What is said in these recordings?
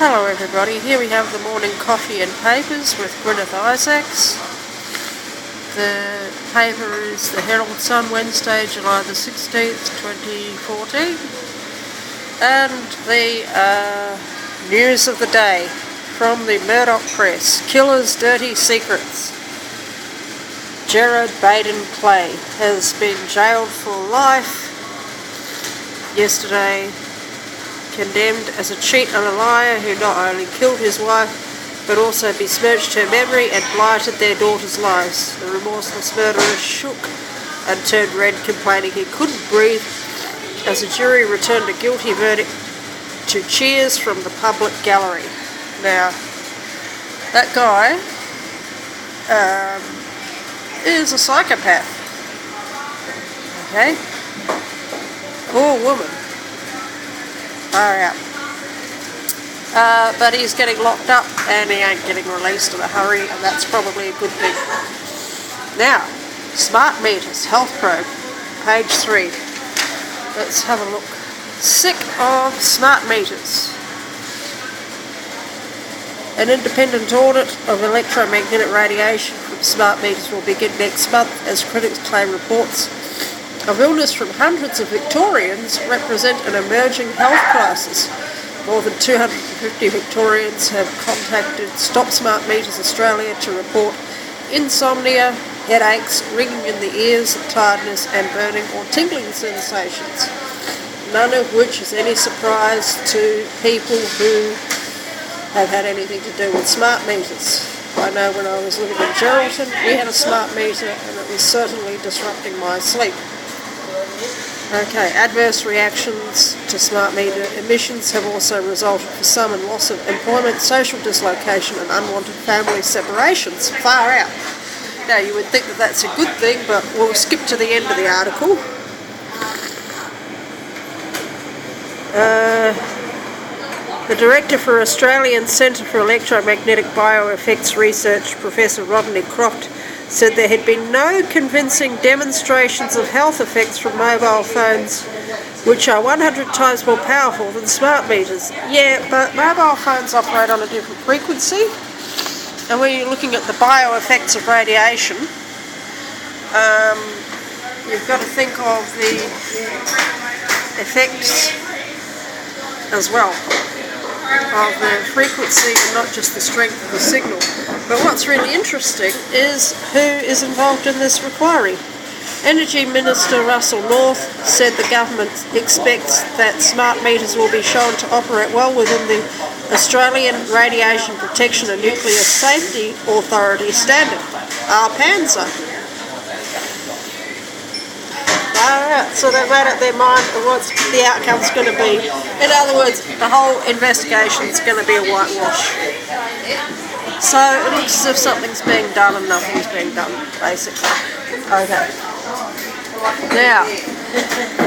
Hello everybody, here we have the morning coffee and papers with Gwyneth Isaacs. The paper is the Herald Sun, Wednesday, July the 16th, 2014. And the news of the day from the Murdoch Press. Killer's dirty secrets. Gerard Baden Clay has been jailed for life. Yesterday, condemned as a cheat and a liar who not only killed his wife but also besmirched her memory and blighted their daughters' lives. The remorseless murderer shook and turned red, complaining he couldn't breathe as a jury returned a guilty verdict to cheers from the public gallery. Now, that guy is a psychopath. Okay? Poor woman. Far out. But he's getting locked up and he ain't getting released in a hurry, and that's probably a good thing. Now, smart meters, health probe, page 3. Let's have a look. Sick of smart meters. An independent audit of electromagnetic radiation from smart meters will begin next month as critics claim reports of illness from hundreds of Victorians represent an emerging health crisis. More than 250 Victorians have contacted Stop Smart Meters Australia to report insomnia, headaches, ringing in the ears, tiredness and burning or tingling sensations, none of which is any surprise to people who have had anything to do with smart meters. I know when I was living in Geraldton, we had a smart meter and it was certainly disrupting my sleep. Okay, adverse reactions to smart meter emissions have also resulted for some in loss of employment, social dislocation and unwanted family separations. Far out. Now you would think that that's a good thing, but we'll skip to the end of the article. The Director for Australian Centre for Electromagnetic Bioeffects Research, Professor Rodney Croft, said there had been no convincing demonstrations of health effects from mobile phones, which are 100 times more powerful than smart meters. Yeah, but mobile phones operate on a different frequency, and when you're looking at the bioeffects of radiation, you've got to think of the effects as well of the frequency and not just the strength of the signal. But what's really interesting is who is involved in this inquiry. Energy Minister Russell North said the government expects that smart meters will be shown to operate well within the Australian Radiation Protection and Nuclear Safety Authority standard, ARPANSA. So they've made up their mind of what the outcome's going to be. In other words, the whole investigation's going to be a whitewash. So it looks as if something's being done and nothing's being done, basically. Okay. Now,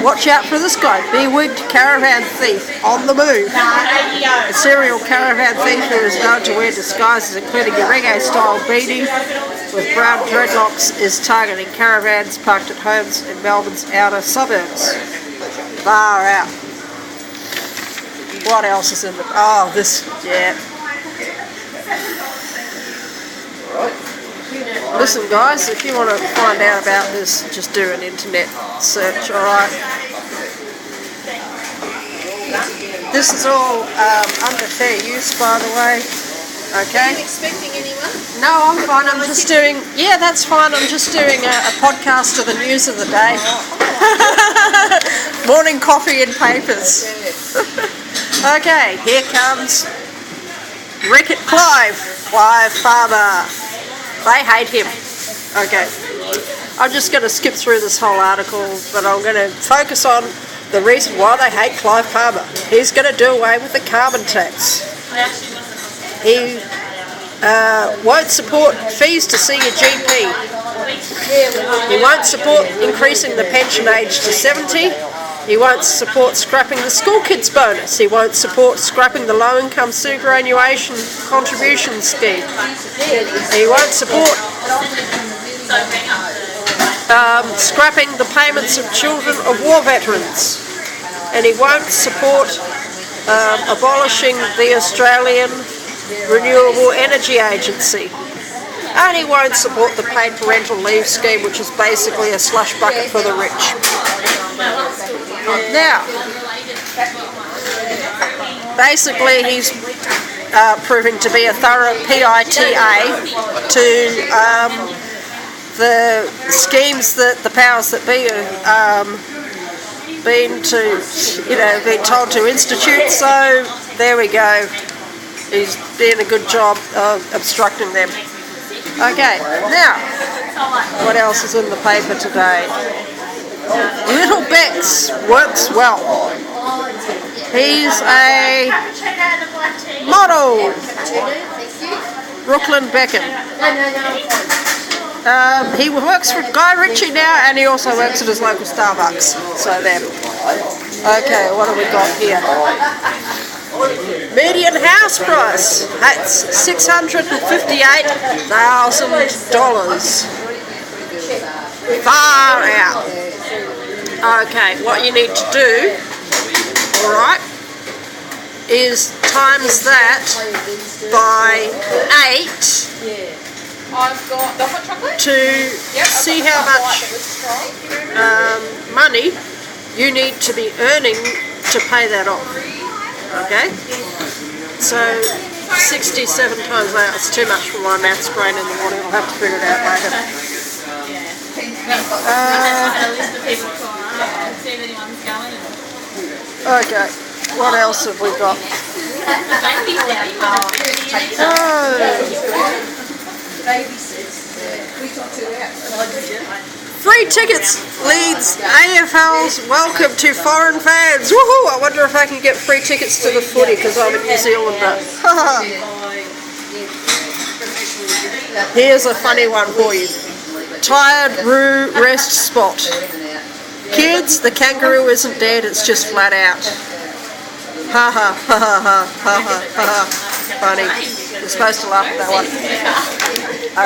watch out for this guy. Bewigged caravan thief on the move. A serial caravan thief who is known to wear disguises including a reggae-style beanie with brown dreadlocks is targeting caravans parked at homes in Melbourne's outer suburbs. Far out. What else is in the... Oh, this... Yeah. Listen guys, if you want to find out about this, just do an internet search, alright? This is all under fair use, by the way. Okay? Are you expecting anyone? No, I'm fine. I'm just doing... Yeah, that's fine. I'm just doing a podcast of the news of the day. Morning coffee and papers. Okay, here comes Rickett Clive Farmer. They hate him. Okay. I'm just going to skip through this whole article, but I'm going to focus on the reason why they hate Clive Farmer. He's going to do away with the carbon tax. He won't support fees to see a GP. He won't support increasing the pension age to 70. He won't support scrapping the school kids bonus. He won't support scrapping the low-income superannuation contribution scheme. He won't support scrapping the payments of children of war veterans. And he won't support abolishing the Australian Renewable Energy Agency. And he won't support the paid parental leave scheme, which is basically a slush bucket for the rich. Now, basically he's proving to be a thorough PITA to the schemes that the powers that be have been told to institute. So there we go. He's doing a good job of obstructing them. Okay, now, what else is in the paper today? Little Bex works well. He's a model. Brooklyn Beckham. He works for Guy Ritchie now, and he also works at his local Starbucks. So there. Okay, what have we got here? Median house price. That's $658,000. Far out. Okay, what you need to do, alright, is times that by 8 I've got the hot chocolate to see how much money you need to be earning to pay that off. Okay? So 67 times that, it's too much for my maths brain in the morning. I'll have to figure it out later. Okay, what else have we got? Free tickets leads AFL's welcome to foreign fans. Woohoo! I wonder if I can get free tickets to the footy because I'm a New Zealander. Here's a funny one for you. Tired Roo rest spot. Kids, the kangaroo isn't dead, it's just flat out. Ha ha ha ha ha ha ha ha. Funny. You're supposed to laugh at that one.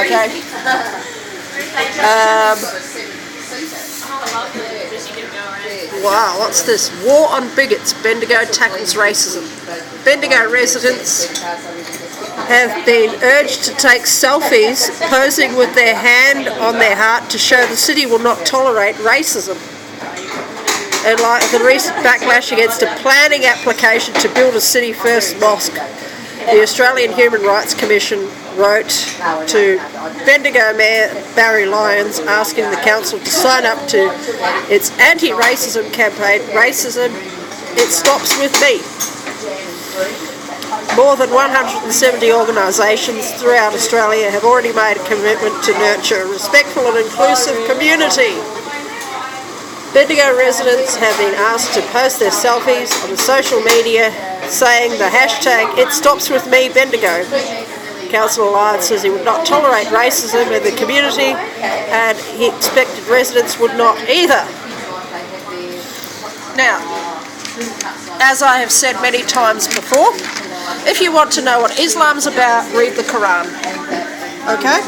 Okay. Wow, what's this? War on bigots. Bendigo tackles racism. Bendigo residents have been urged to take selfies posing with their hand on their heart to show the city will not tolerate racism. In light of the recent backlash against a planning application to build a city-first mosque, the Australian Human Rights Commission wrote to Bendigo Mayor Barry Lyons asking the council to sign up to its anti-racism campaign, Racism, It Stops With Me. More than 170 organisations throughout Australia have already made a commitment to nurture a respectful and inclusive community. Bendigo residents have been asked to post their selfies on the social media saying the hashtag #ItStopsWithMeBendigo. Councillor Lyons says he would not tolerate racism in the community and he expected residents would not either. Now, as I have said many times before, if you want to know what Islam's about, read the Quran. Okay?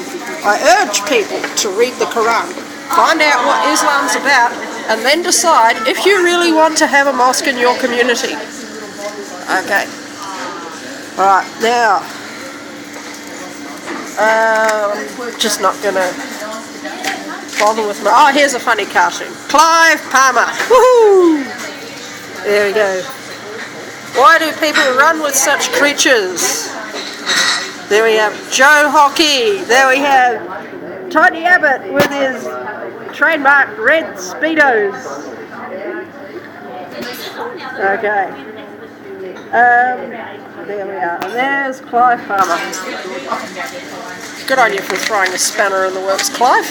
I urge people to read the Quran. Find out what Islam's about and then decide if you really want to have a mosque in your community. Okay. Alright, now, just not going to bother with my... Oh, here's a funny cartoon. Clive Palmer. Woohoo! There we go. Why do people run with such creatures? There we have Joe Hockey. There we have Tony Abbott with his trademark red Speedos. Okay. There we are. And there's Clive Palmer. Good on you for throwing a spanner in the works, Clive.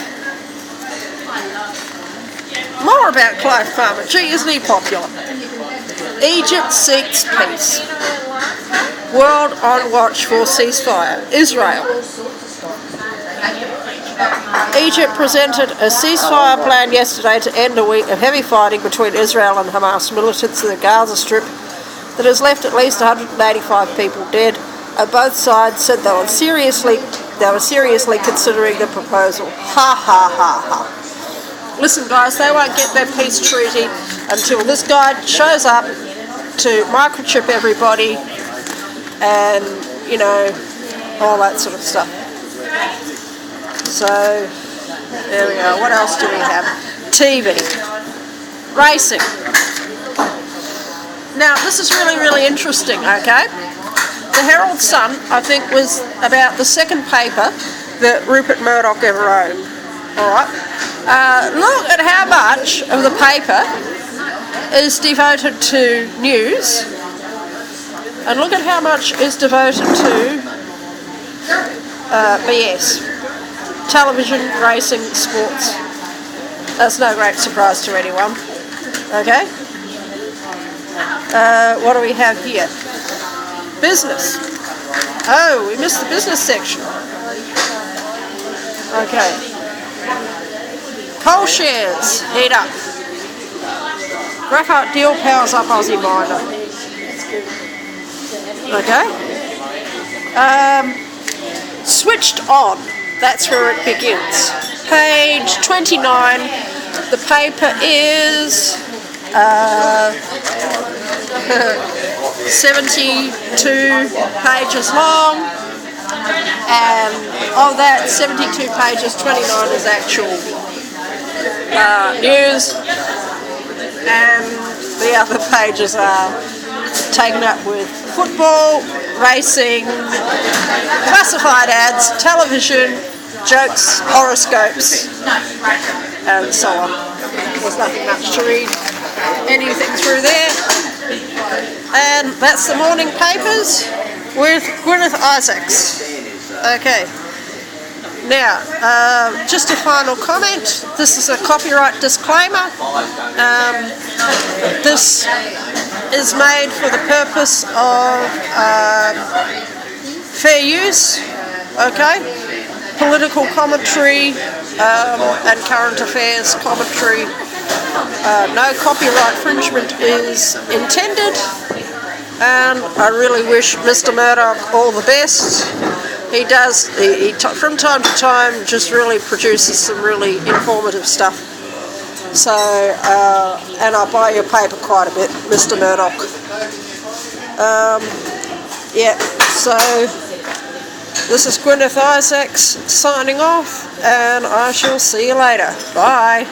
More about Clive Palmer. Gee, isn't he popular? Egypt seeks peace. World on watch for ceasefire. Israel. Egypt presented a ceasefire plan yesterday to end a week of heavy fighting between Israel and Hamas militants in the Gaza Strip that has left at least 185 people dead. Both sides said they were seriously considering the proposal. Ha ha ha ha. Listen guys, they won't get their peace treaty until this guy shows up to microchip everybody and, you know, all that sort of stuff. So, there we go. What else do we have? TV. Racing. Now, this is really, really interesting, okay? The Herald Sun, I think, was about the second paper that Rupert Murdoch ever owned. Alright? Look at how much of the paper is devoted to news, and look at how much is devoted to BS. Television, racing, sports. That's no great surprise to anyone. Okay? What do we have here? Business. Oh, we missed the business section. Okay. Coal shares heat up. Graphite deal powers up Aussie miner. Okay. Switched on. That's where it begins. Page 29. The paper is 72 pages long, and of that 72 pages, 29 is actual news, and the other pages are taken up with football, racing, classified ads, television, jokes, horoscopes, and so on. There's nothing much to read anything through there. And that's the morning papers with Gwyneth Isaacs. Okay. Now, just a final comment. This is a copyright disclaimer. This is made for the purpose of fair use, okay? Political commentary and current affairs commentary. No copyright infringement is intended, and I really wish Mr. Murdoch all the best. He does, from time to time, just really produces some really informative stuff. So, and I buy your paper quite a bit, Mr. Murdoch. Yeah, so this is Gwyneth Isaacs signing off, and I shall see you later. Bye.